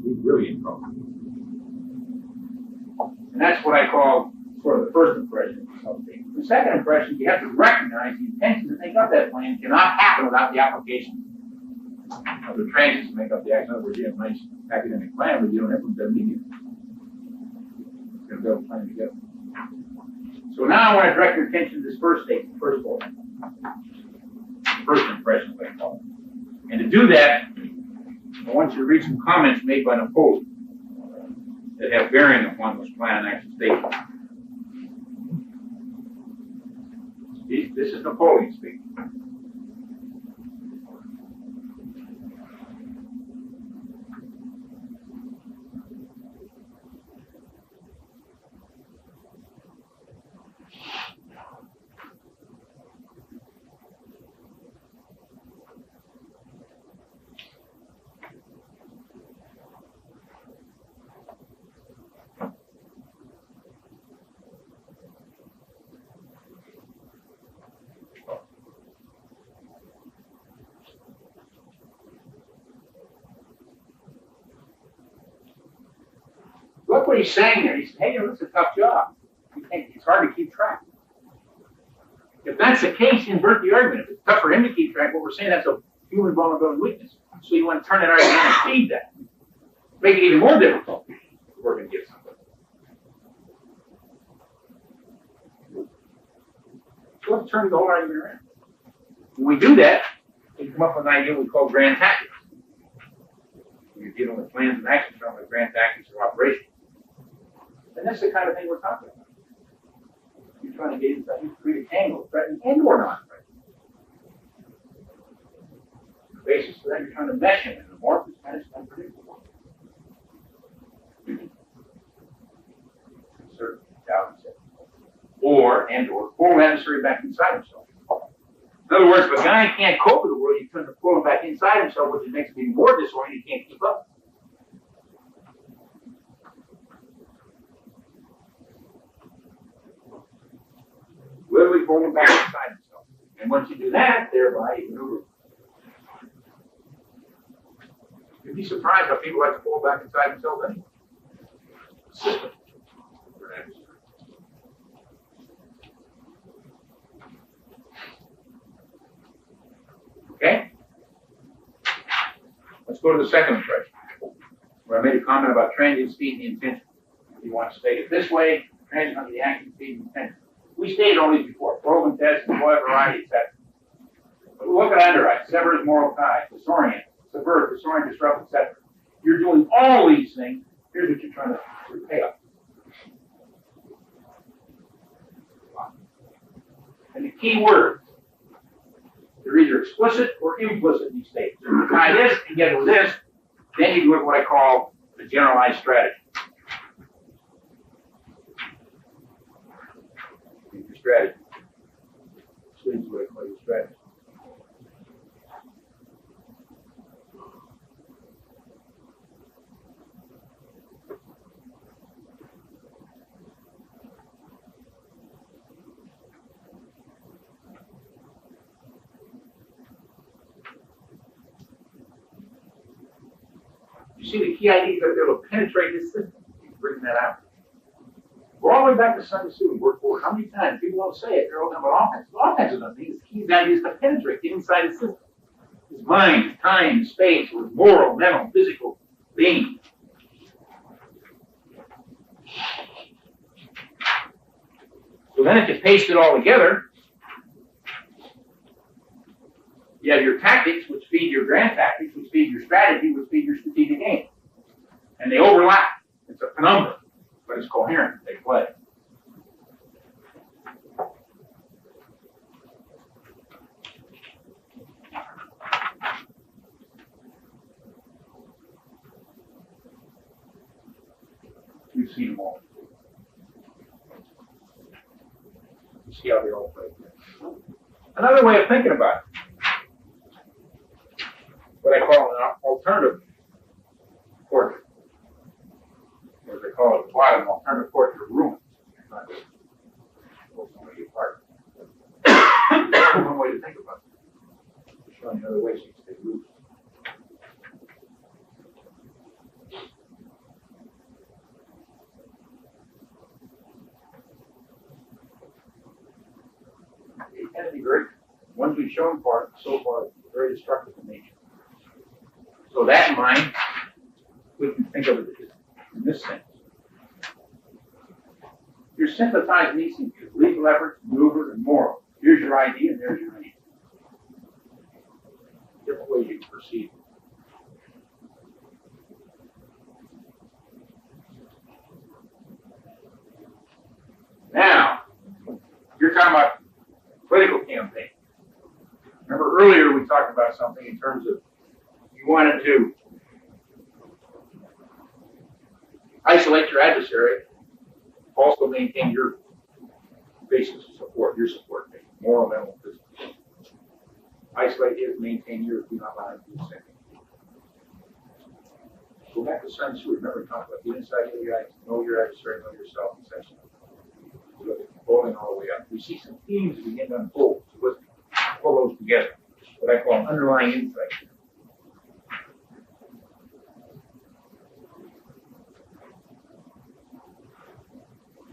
He's really in trouble. And that's what I call sort of the first impression of something. The second impression, you have to recognize the intention to make up that plan cannot happen without the application of the transients to make up the action. In other words, you have a nice academic plan, but you don't implement them immediately. You're going to build a plan together. So now I want to direct your attention to this first statement, first bullet. First impression, what I call it. And to do that, I want you to read some comments made by Napoleon that have bearing upon this plan and action statement. This is Napoleon speaking. Look what he's saying there. He said, hey, it's a tough job. It's hard to keep track. If that's the case, invert the argument. If it's tough for him to keep track, what we're saying, that's a human vulnerability weakness. So you want to turn that argument and feed that. Make it even more difficult to work and get something. So let's turn the whole argument around. When we do that, we come up with an idea we call grand tactics. When you're dealing with plans and actions from the grand tactics of operation. And that's the kind of thing we're talking about. You're trying to get inside, you create a tangle, threatening and or non-threatening. The basis for that, you're trying to mesh him in the amorphous kind of unpredictable. Certain doubt and or pull the adversary back inside himself. In other words, if a guy can't cope with the world, you turn to pull him back inside himself, which makes him even more disoriented, he can't keep up. Literally pull him back inside himself. And once you do that, thereby you maneuver. You'd be surprised how people like to pull back inside themselves anyway. System. Okay? Let's go to the second impression, where I made a comment about transient speed and the intention. You want to state it this way, transient under the action, speed, and intention. We stated all these before, probe and test, employ variety, etc. But look at underwrite, severs moral ties, disorient, subvert, disorient, disrupt, etc. You're doing all these things. Here's what you're trying to pay off. And the key words, they're either explicit or implicit in these statements. If you tie this together with this, then you do what I call the generalized strategy. Your strategy. This is what I call your strategy. You see, the key idea is that they'll penetrate this system. You can bring that out. We're all the way back to Sun Tzu and work forward. How many times people won't say it? They're all about offense. The offense is nothing. The key idea is to penetrate, get inside the system. His mind, his time, his space, his moral, mental, physical being. So then if you paste it all together, you have your tactics, which feed your grand tactics, which feed your strategy, which feed your strategic aim. And they overlap. It's a penumbra, but it's coherent. They play. You've seen them all. You see how they all play. Another way of thinking about it, what I call an alternative portrait. Or as they call it at the bottom, an alternative portrait of ruins. It's not just only apart. That's one way to think about it. Showing other ways you can stay loose. tend to be very, ones we've shown so far, very destructive in nature. So that in mind, we can think of it in this sense. You're synthesizing these things, legal efforts, maneuver, and moral. Here's your idea, and there's your idea. Different ways you can perceive it. Now, you're talking about political campaign. Remember earlier we talked about something in terms of you wanted to isolate your adversary, also maintain your basis of support, your support base, moral, mental, physical. Isolate his, maintain yours, do not lie, do the same. Go back to Sun Tzu. Remember we talked about the inside of your eyes, know your adversary, know yourself, and such. We look at rolling all the way up. We see some themes that begin to unfold. So let's pull those together. What I call underlying insight.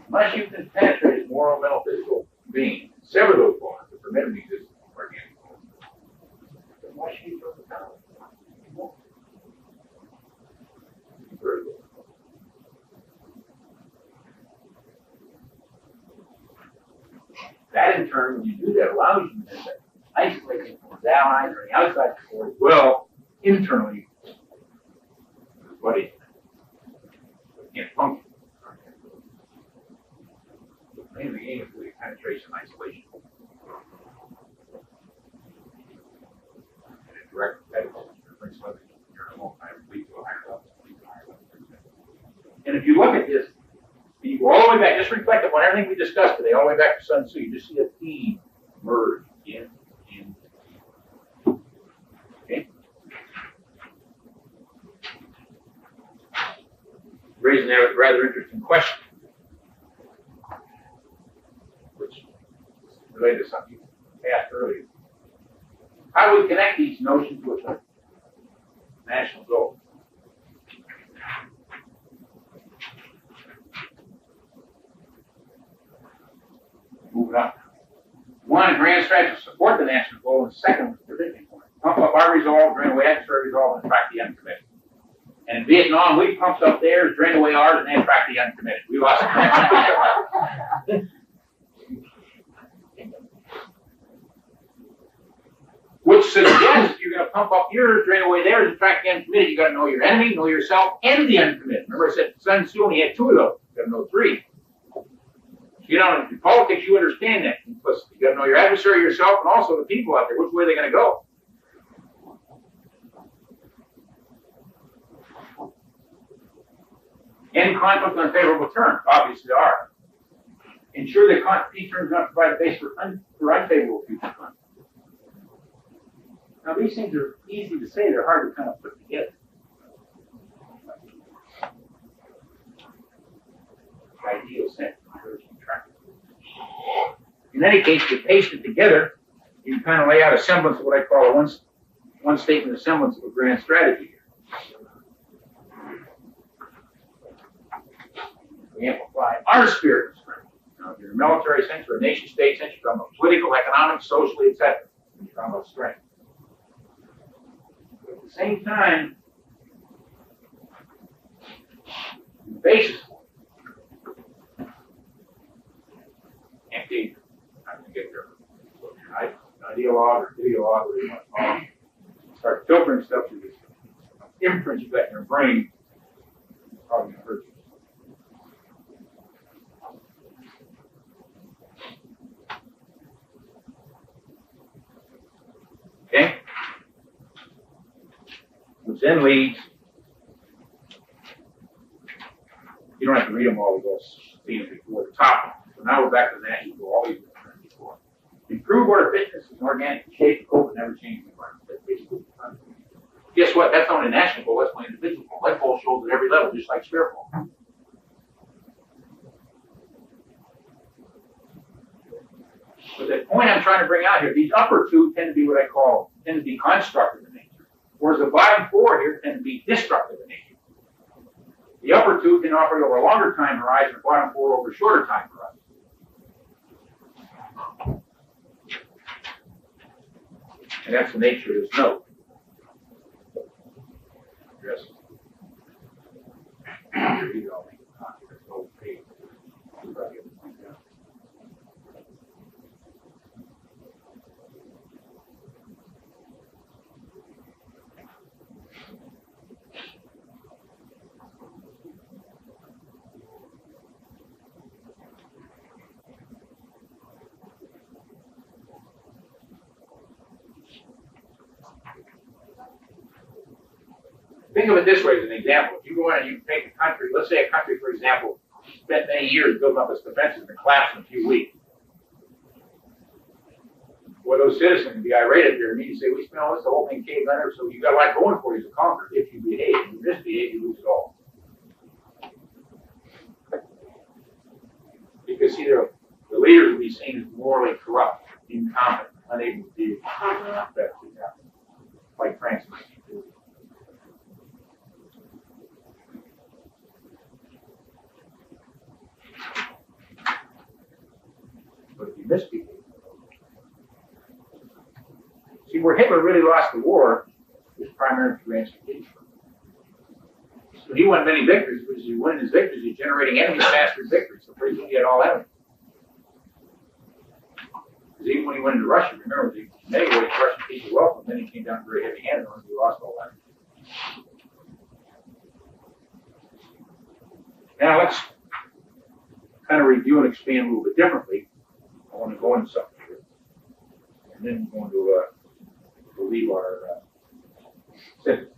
Unless you can penetrate his moral, mental, physical being, sever those bonds that permit him to exist in organic form, then why should you throw the power? Very good. That in turn, when you do that, allows you to isolate him from his allies or the outside support as well, internally, what he can't function. Mainly the aim is really penetration, isolation. And a direct competitive brings something you're a long time, lead to a higher level, And if you look at this, you go all the way back, just reflect upon everything we discussed today, all the way back to Sun Tzu, you just see a theme merge in. Okay? Raising a rather interesting question, which is related to something you asked earlier. How do we connect these notions with the national goal? Moving up. One, grand strategy to support the national goal, and second was the division point. Pump up our resolve, drain away adversary resolve, and attract the uncommitted. And in Vietnam, we pumped up theirs, drained away ours, and they attract the uncommitted. We lost it. Which suggests you're going to pump up yours, drain away theirs, and attract the uncommitted. You got to know your enemy, know yourself, and the uncommitted. Remember, I said Sun Tzu only had two of those. You got to know three. You know, in politics, you understand that implicitly. You got to know your adversary, yourself, and also the people out there. Which way are they going to go? End conflict on favorable terms. Obviously, there are. Ensure that peace terms do not provide a base for unfavorable future conflict. Now, these things are easy to say. They're hard to kind of put together. Ideal sense. In any case, if you paste it together, you can kind of lay out a semblance of what I call a one statement, a semblance of a grand strategy here. We amplify our spirit of strength. Now, if you're a military sense or a nation state sense, you're talking about political, economic, socially, etc. You're talking about strength. But at the same time, the basis can't be, I'm going to get there. Ideologue or ideologue, whatever you want to call it. Start filtering stuff through this imprint you've got in your brain. It's probably going to hurt you. Okay? Which then leads, you don't have to read them all, we've all seen it before. The top, so now we're back to the national goal, all these before. Improve order fitness is an organic shape to cope with never changing environment. That's basically guess what? That's not only a national goal, that's only an individual goal. That goal shows at every level, just like spirit goal. But the point I'm trying to bring out here, these upper two tend to be what I call, tend to be constructive in nature. Whereas the bottom four here tend to be destructive in nature. The upper two can operate over a longer time horizon, the bottom four over a shorter time horizon. And that's the nature of this note. Yes. Think of it this way as an example. If you go in and you take a country, let's say a country, for example, spent many years building up its defenses and collapsed in a few weeks. Well, those citizens can be irate at their meeting and say, we spent all this, the whole thing caved under, so you got a lot going for you to conquer. If you behave, if you misbehave, you lose it all. Because see, the leaders will be seen as morally corrupt, incompetent, unable to deal with that, like Francis. But if you misbehave, see, where Hitler really lost the war was primarily through instigating. So he won many victories, because he winning his victories, he's generating enemy mastered victories. So pretty soon he had all enemies. Because even when he went into Russia, remember, in many ways, the Russian people welcomed, then he came down very heavy handed and he lost all that. Now let's kind of review and expand a little bit differently. I want to go into something here. And then we're going to leave our sentence.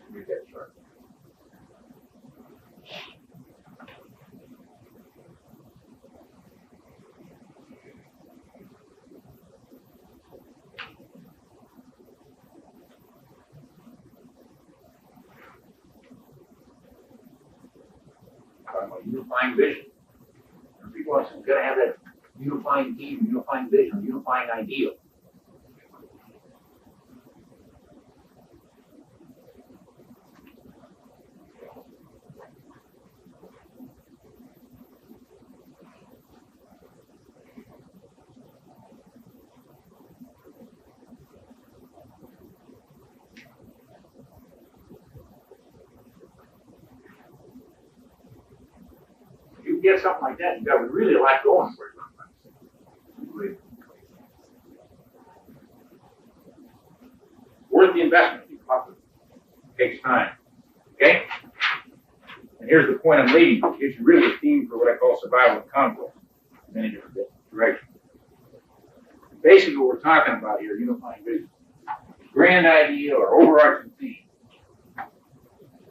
Read that chart. Talking about unifying vision. And people are going to have that unifying theme, unifying vision, unifying ideal. If you get something like that, you got really a lot going for you. Worth the investment. It takes time. Okay? And here's the point I'm leading to. It gives you really a theme for what I call survival and conquest in many different directions. Basically, what we're talking about here, unifying vision, grand idea or overarching theme.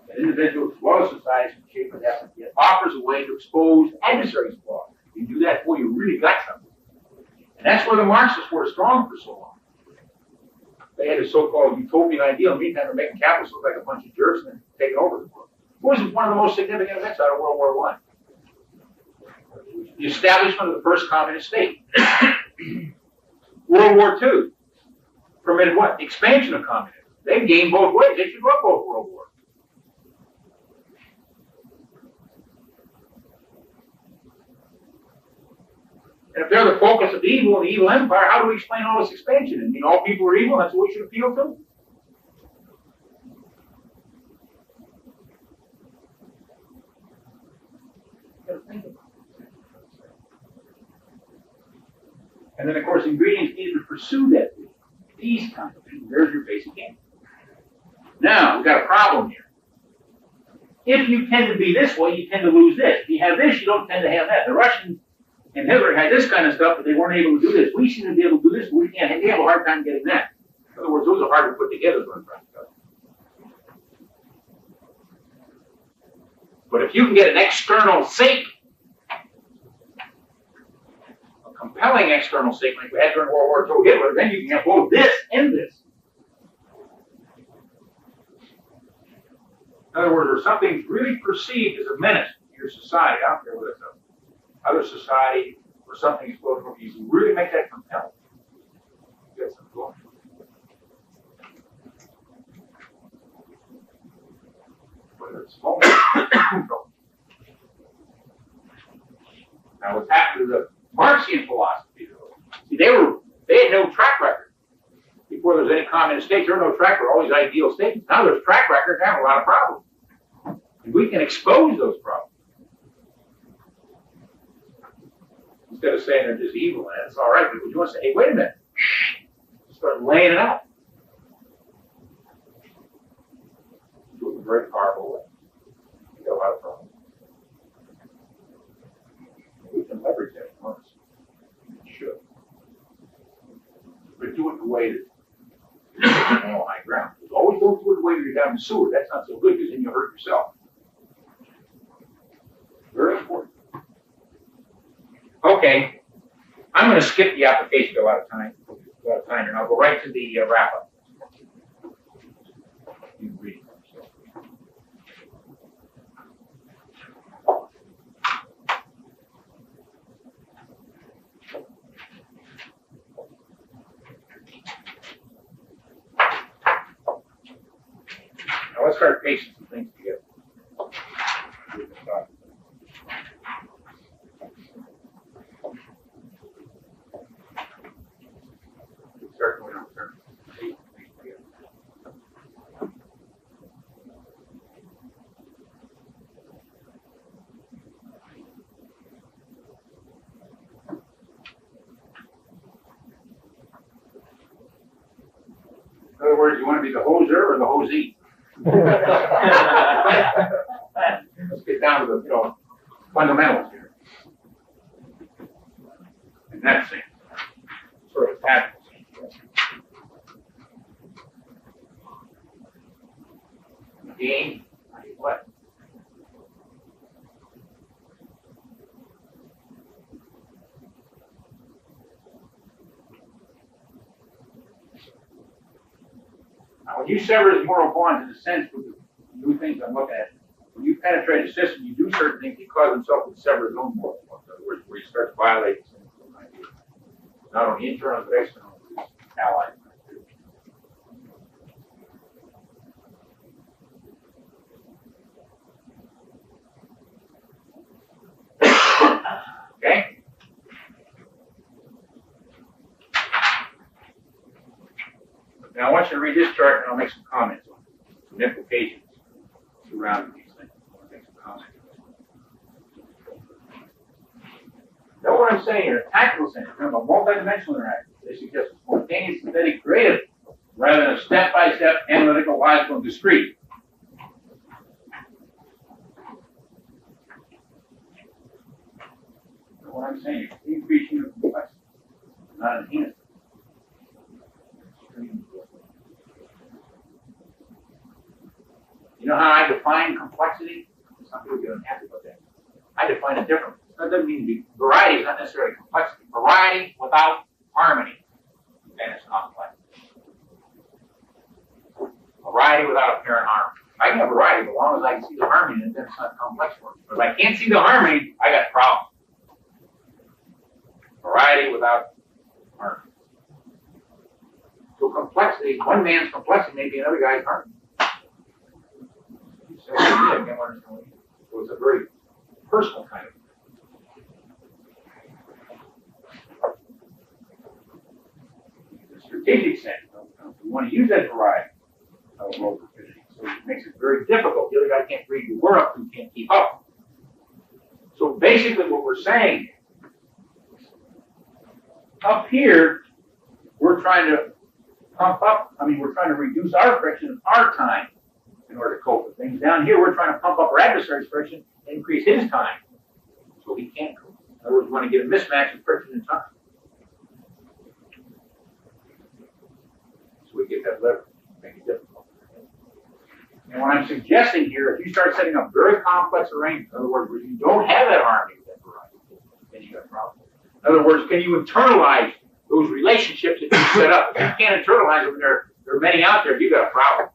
That individuals as well as society can shape it out. It offers a way to expose adversaries' flaws. You do that before you really got something. And that's where the Marxists were strong for so long. They had a so-called utopian ideal. Meantime, they're making capitalists look like a bunch of jerks and then taking over the world. It was one of the most significant events out of World War I. The establishment of the first communist state. World War II permitted what? The expansion of communism. They gained both ways. They should run both world wars. And if they're the focus of evil and the evil empire, how do we explain all this expansion? I mean, all people are evil, that's what we should appeal to? And then, of course, ingredients needed to pursue that vision. These kinds of things. There's your basic aim. Now, we've got a problem here. If you tend to be this way, you tend to lose this. If you have this, you don't tend to have that. The Russians and Hitler had this kind of stuff, but they weren't able to do this. We seem to be able to do this, but we can't. We have a hard time getting that. In other words, those are hard to put together. But if you can get an external sake, a compelling external sake, like we had during World War II Hitler, then you can have both this and this. In other words, there's something really perceived as a menace to your society. I don't care whether it's other society or something exploding from you. You really make that compelling. You get some going. Whether it's small. Now, what's happened to the Marxian philosophy? See, they had no track record. Before there's any communist states, there were no track records, all these ideal states. Now there's track records, have a lot of problems. And we can expose those problems. Instead of saying they're just evil and it's all right, but you want to say, hey, wait a minute. Start laying it out. Do it in a very powerful way. You got a lot of problems. We can leverage that enormously. We should. But do it in a way that is on high ground. Always don't do it the way you're down the sewer. That's not so good because then you hurt yourself. Very important. Okay. I'm going to skip the application, got a lot of time, and I'll go right to the wrap-up. You can read it. Now let's start pacing some things together. Start going on. In other words, you want to be the hoser or the hosee? Let's get down to the fundamentals here. And that's it. Sort of tactical. Game, what? Now, when you sever his moral bonds, in a sense, with the new things I'm looking at, when you penetrate a system, you do certain things because himself to sever his own moral bonds. In other words, where he starts violating not only internal but external with his allies. Okay? Now I want you to read this chart and I'll make some comments on it. Some implications surrounding these things. I'll make some comments. Know what I'm saying in a tactical sense, remember, multidimensional interaction. They suggest a spontaneous, synthetic, creative, rather than a step-by-step, analytical, logical, and discrete. Know what I'm saying? Increasing your complexity, not enhancing. You know how I define complexity? Some people get unhappy about that. I define it differently. That doesn't mean to be, variety is not necessarily complexity. Variety without harmony, then it's not complex. Variety without apparent harmony. I can have variety, but as long as I can see the harmony, then it's not complex for me. But if I can't see the harmony, I got a problem. Variety without harmony. So complexity, one man's complexity may be another guy's harmony. So it's a very personal kind of. In a strategic sense, we want to use that variety of low rapidity. So it makes it very difficult. The other guy can't read what we're up to, can't keep up. So basically what we're saying, up here, we're trying to pump up, we're trying to reduce our friction in our time in order to cope with things. Down here, we're trying to pump up our adversary's friction and increase his time so he can't cope. In other words, we want to get a mismatch of friction and time. So we get that lever, make it difficult. And what I'm suggesting here, if you start setting up very complex arrangements, in other words, where you don't have that harmony with that variety, then you got a problem. In other words, can you internalize those relationships that you set up? If you can't internalize them, there are many out there, you got a problem.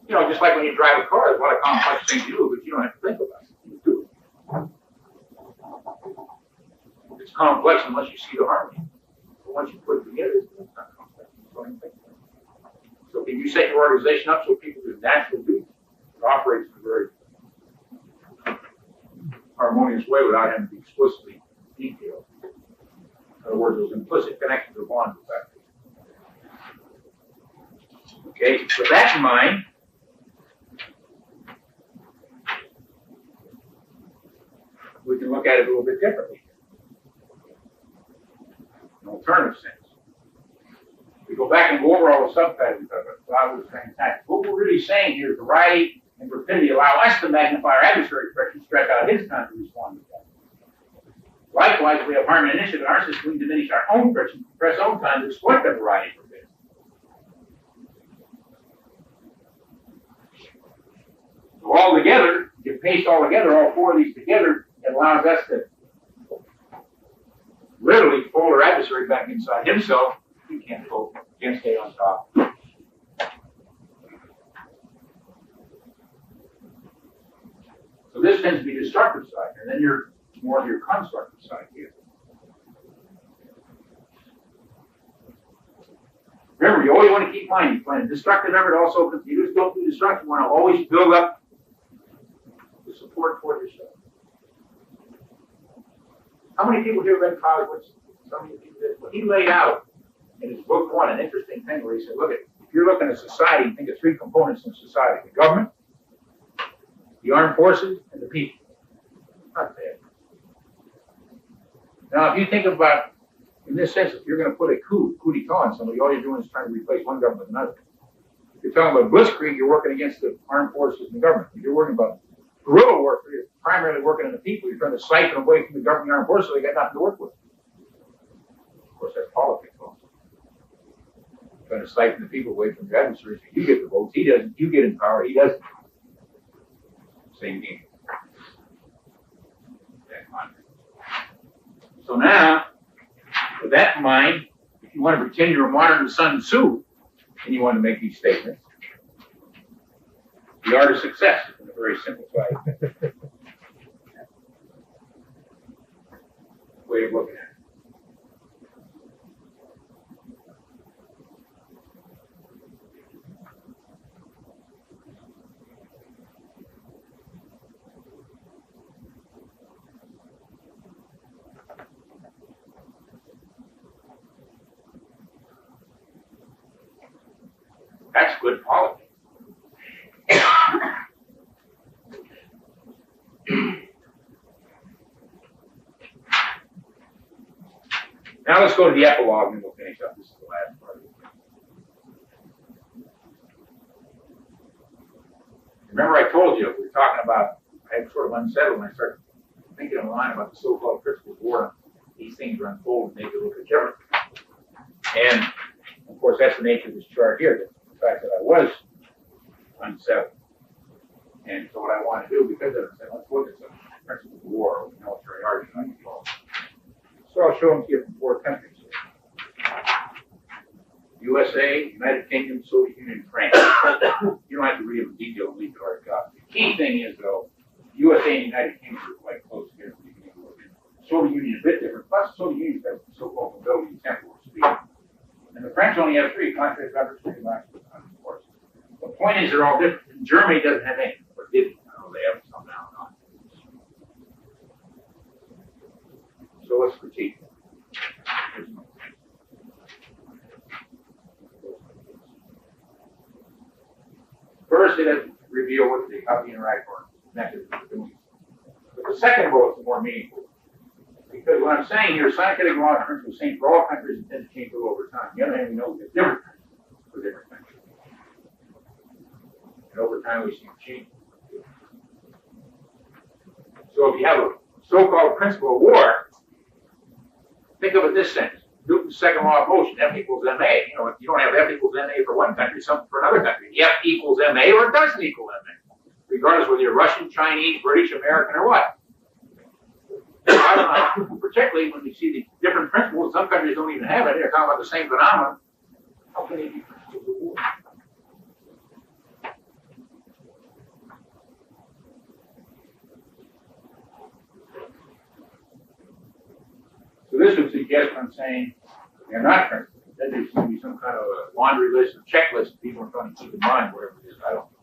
You know, just like when you drive a car, there's a lot of complex things you do, but you don't have to think about it. You do it. It's complex unless you see the harmony. But once you put it together, it's not complex. So can you set your organization up so people just naturally do it? It operates in a very harmonious way without having to be explicitly detailed. other words, those implicit connections are bonds effective. Okay, with that in mind, we can look at it a little bit differently. An alternative sense. We go back and go over all the subtitles of it. That was fantastic. What we're really saying here is variety and rapidity allow us to magnify our adversary's pressure and stretch out his time to respond to that. Likewise, we have harmony and initiative in our system, we can diminish our own friction, compress our own time to exploit that variety and rapidity. So all together, you paste all together, all four of these together, it allows us to literally fold our adversary back inside himself. He can't stay on top. So this tends to be the destructive side, and then you're more of your constructive side here. Remember, you always want to keep in mind, you plan destructive effort also, because you just don't do destructive, you want to always build up the support for yourself. How many people here read college? What he laid out in his book one, an interesting thing where he said, look, if you're looking at society, think of three components in society: the government, the armed forces, and the people. Not bad. Now, if you think about, in this sense, if you're going to put a coup d'etat on somebody, all you're doing is trying to replace one government with another. If you're talking about blitzkrieg, you're working against the armed forces and the government. If you're working about guerrilla warfare, you're primarily working on the people. You're trying to siphon away from the government and armed forces so they got nothing to work with. Of course, that's politics also. Trying to siphon the people away from your adversaries. You get the votes, he doesn't. You get in power, he doesn't. Same game. So now, with that in mind, if you want to pretend you're a modern Sun Tzu, and you want to make these statements, the art of success is in a very simplified way of looking at it. That's good politics. Now let's go to the epilogue and we'll finish up. This is the last part of it. Remember I told you, we were talking about, I had sort of unsettled when I started thinking online about the so-called principles of war. These things are unfolding, make it look different. And of course, that's the nature of this chart here. The fact that I was unsettled. And so what I want to do, because of it, I said, let's look at some principles of war or military art. So I'll show them to you from four countries. USA, United Kingdom, Soviet Union, France. You don't have to read them in detail, leave it already got. The key thing is, though, USA and United Kingdom are quite close here. Soviet Union is a bit different. Plus, the Soviet Union has so-called mobility and temporal speed. And the French only have three, contrary to others, three last, of course. The point is, they're all different. Germany doesn't have any, or didn't. I don't know, they have some now or not. So let's critique. First, it has revealed how the interact or mechanisms are doing. But the second role is more meaningful. Because what I'm saying here, scientific law and principles same for all countries and tend to change over time. The other hand, we know we have different countries for different countries. And over time, we see them change. So if you have a so-called principle of war, think of it this sense. Newton's second law of motion, F equals ma. You know, you don't have F equals ma for one country, something for another country. F equals ma or it doesn't equal ma. Regardless whether you're Russian, Chinese, British, American, or what. Particularly when we see the different principles, some countries don't even have it. They're talking about the same phenomenon. How can they be principles of war? So this would suggest I'm saying they're not principles. Then there's going to be some kind of a laundry list or checklist people are trying to keep in mind, whatever it is. I don't know.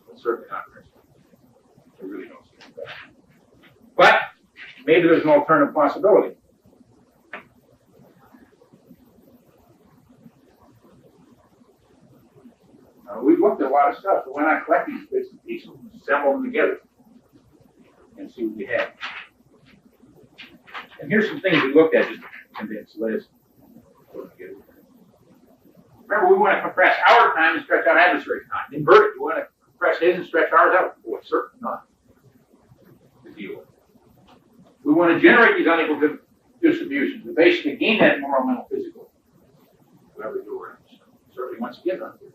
But certainly not principles. I really don't see that. But maybe there's an alternative possibility. We've looked at a lot of stuff, so why not collect these bits and pieces and assemble them together and see what we have. And here's some things we looked at just to convince Liz. Remember, we want to compress our time and stretch out adversary's time. Invert it. We want to compress his and stretch ours out. Boy, certainly not to deal with. We want to generate these unequal distributions. We basically gain that moral, mental, physical. Whoever you were, certainly wants to get on here.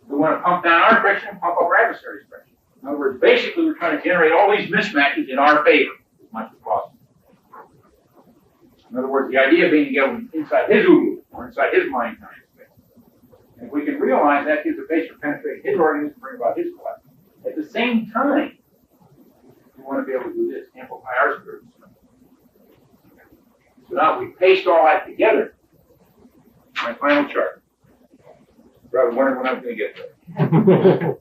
We want to pump down our friction and pump up our adversary's friction. In other words, basically, we're trying to generate all these mismatches in our favor as much as possible. In other words, the idea being to get inside his OODA or inside his mind time space. And if we can realize that gives a base for penetrating his organism, bring about his collapse. At the same time, we want to be able to do this, amplify our spirit. So now we paste all that together. My final chart. Probably wondering when I'm going to get there.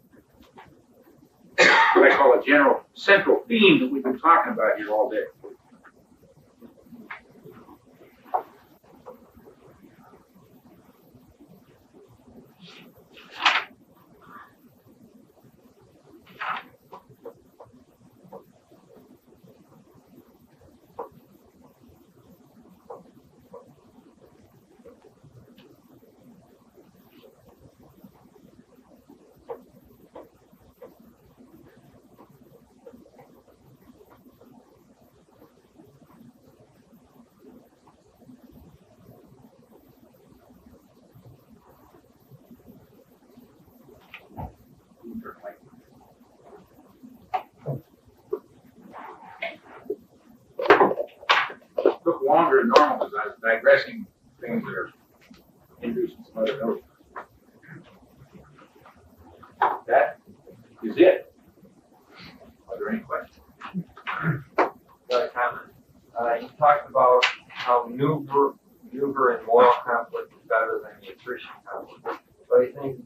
What I call a general central theme that we've been talking about here all day. Took longer than normal because I was digressing things that are inducing some other notes. That is it. Are there any questions? Got a comment. You talked about how maneuver and moral conflict is better than the attrition conflict. So you think